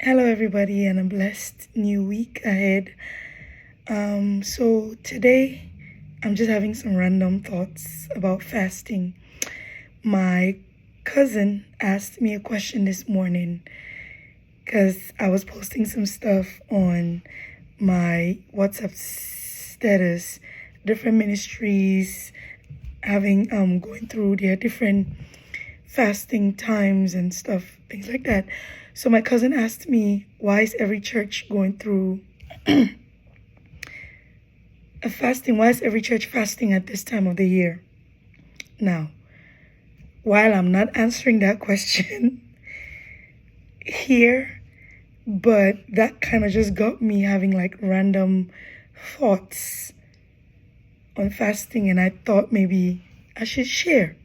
Hello, everybody, and a blessed new week ahead. So today I'm just having some random thoughts about fasting. My cousin asked me a question this morning because I was posting some stuff on my WhatsApp status, different ministries having going through their different fasting times and stuff, things like that. So my cousin asked me, why is every church going through a fasting? Why is every church fasting at this time of the year? Now, while I'm not answering that question here, but that kind of just got me having like random thoughts on fasting, and I thought maybe I should share.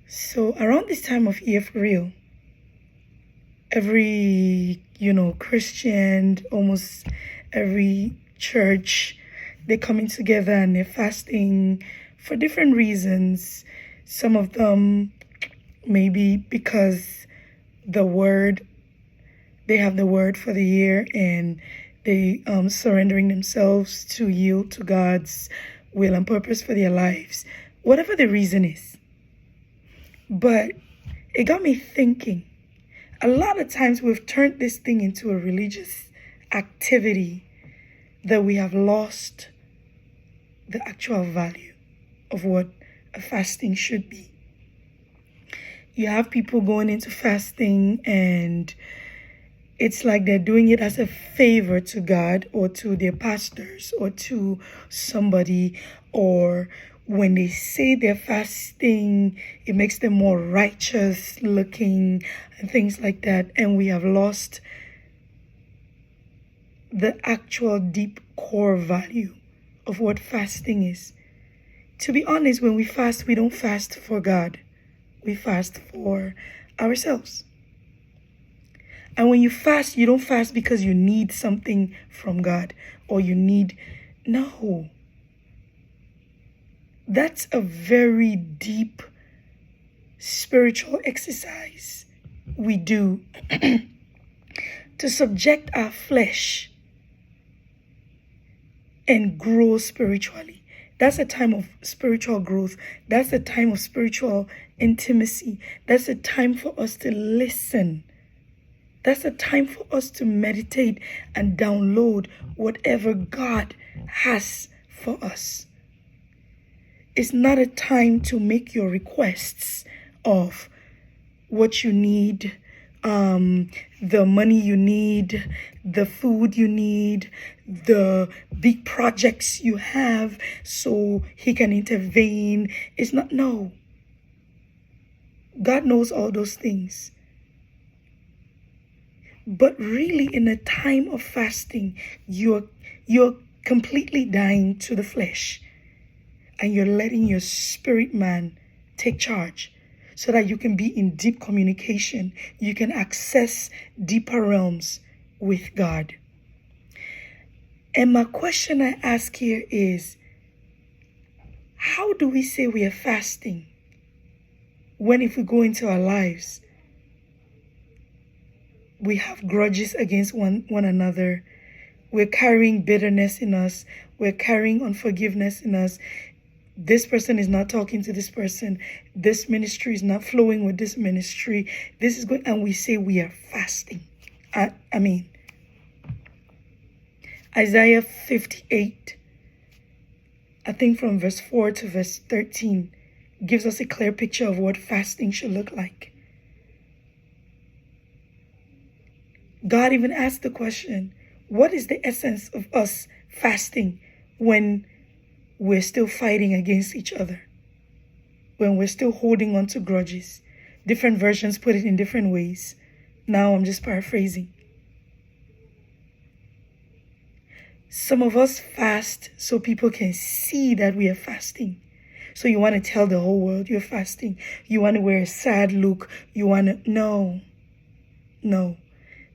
So around this time of year, for real, every Christian, almost every church, they're coming together and they're fasting for different reasons. Some of them maybe because they have the word for the year and they surrendering themselves to yield to God's will and purpose for their lives, whatever the reason is. But it got me thinking. A lot of times we've turned this thing into a religious activity that we have lost the actual value of what a fasting should be. You have people going into fasting and it's like they're doing it as a favor to God or to their pastors or to somebody, or when they say they're fasting, it makes them more righteous looking and things like that. And we have lost the actual deep core value of what fasting is. To be honest, when we fast, we don't fast for God. We fast for ourselves. And when you fast, you don't fast because you need something from God or no. That's a very deep spiritual exercise we do to subject our flesh and grow spiritually. That's a time of spiritual growth. That's a time of spiritual intimacy. That's a time for us to listen. That's a time for us to meditate and download whatever God has for us. It's not a time to make your requests of what you need, the money you need, the food you need, the big projects you have so He can intervene. It's not, no. God knows all those things. But really, in a time of fasting, you're completely dying to the flesh. And you're letting your spirit man take charge so that you can be in deep communication. You can access deeper realms with God. And my question I ask here is, how do we say we are fasting when if we go into our lives, we have grudges against one another, we're carrying bitterness in us, we're carrying unforgiveness in us, this person is not talking to this person, this ministry is not flowing with this ministry, this is good, and we say we are fasting. I mean, Isaiah 58, I think from verse 4 to verse 13, gives us a clear picture of what fasting should look like. God even asked the question, what is the essence of us fasting when we're still fighting against each other, when we're still holding on to grudges? Different versions put it in different ways. Now I'm just paraphrasing. Some of us fast so people can see that we are fasting. So you want to tell the whole world you're fasting. You want to wear a sad look. You want to, no.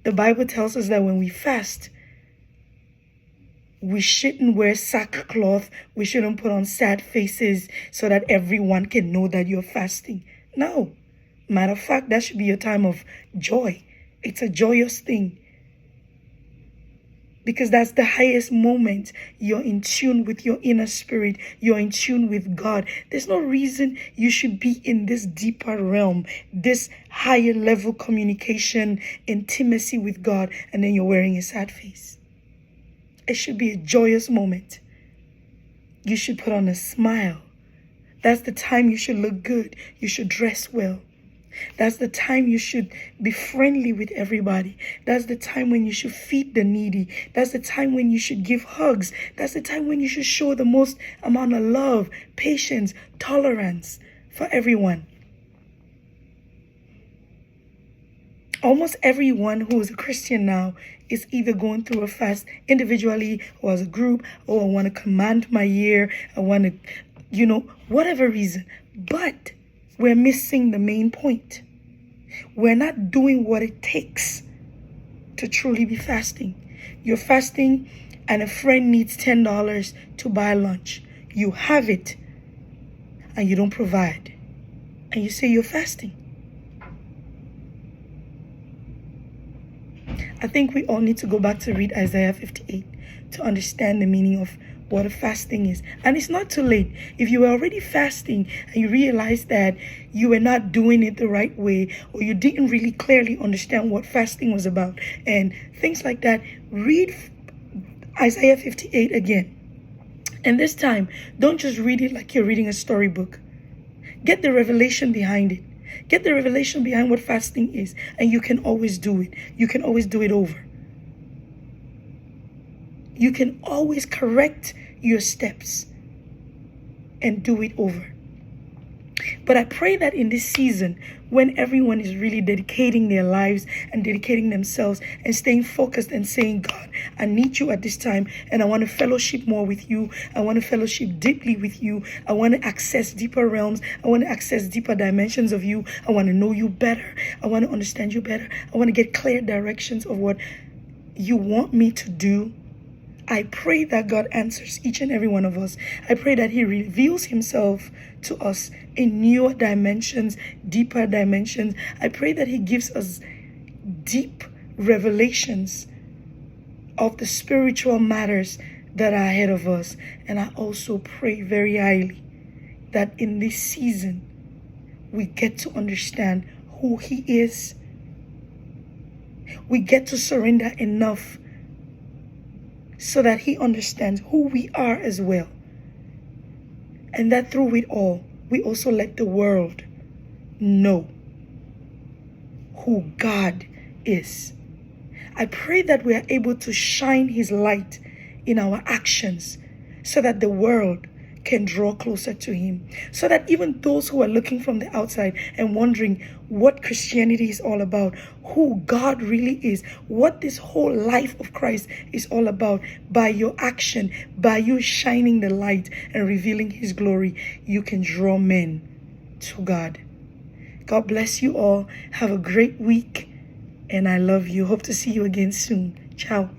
The Bible tells us that when we fast, we shouldn't wear sackcloth. We shouldn't put on sad faces so that everyone can know that you're fasting. No. Matter of fact, that should be a time of joy It's a joyous thing. Because that's the highest moment. You're in tune with your inner spirit. You're in tune with God. There's no reason you should be in this deeper realm, this higher level communication, intimacy with God, and then you're wearing a sad face. It should be a joyous moment. You should put on a smile. That's the time you should look good. You should dress well. That's the time you should be friendly with everybody. That's the time when you should feed the needy. That's the time when you should give hugs. That's the time when you should show the most amount of love, patience, tolerance for everyone. Almost everyone who is a Christian now is either going through a fast individually or as a group, or I want to command my year, I want to, whatever reason. But we're missing the main point. We're not doing what it takes to truly be fasting. You're fasting and a friend needs $10 to buy lunch. You have it and you don't provide. And you say you're fasting. I think we all need to go back to read Isaiah 58 to understand the meaning of what a fasting is. And it's not too late. If you were already fasting and you realize that you were not doing it the right way, or you didn't really clearly understand what fasting was about and things like that, read Isaiah 58 again. And this time, don't just read it like you're reading a storybook. Get the revelation behind it. Get the revelation behind what fasting is, and you can always do it. You can always do it over. You can always correct your steps and do it over. But I pray that in this season, when everyone is really dedicating their lives and dedicating themselves and staying focused and saying, God, I need you at this time, and I want to fellowship more with you. I want to fellowship deeply with you. I want to access deeper realms. I want to access deeper dimensions of you. I want to know you better. I want to understand you better. I want to get clear directions of what you want me to do. I pray that God answers each and every one of us. I pray that he reveals himself to us in newer dimensions, deeper dimensions. I pray that he gives us deep revelations of the spiritual matters that are ahead of us. And I also pray very highly that in this season, we get to understand who he is. We get to surrender enough so that he understands who we are as well. And that through it all, we also let the world know who God is. I pray that we are able to shine his light in our actions so that the world can draw closer to him. So that even those who are looking from the outside and wondering what Christianity is all about, who God really is, what this whole life of Christ is all about, by your action, by you shining the light and revealing his glory, you can draw men to God. God bless you all. Have a great week. And I love you. Hope to see you again soon. Ciao.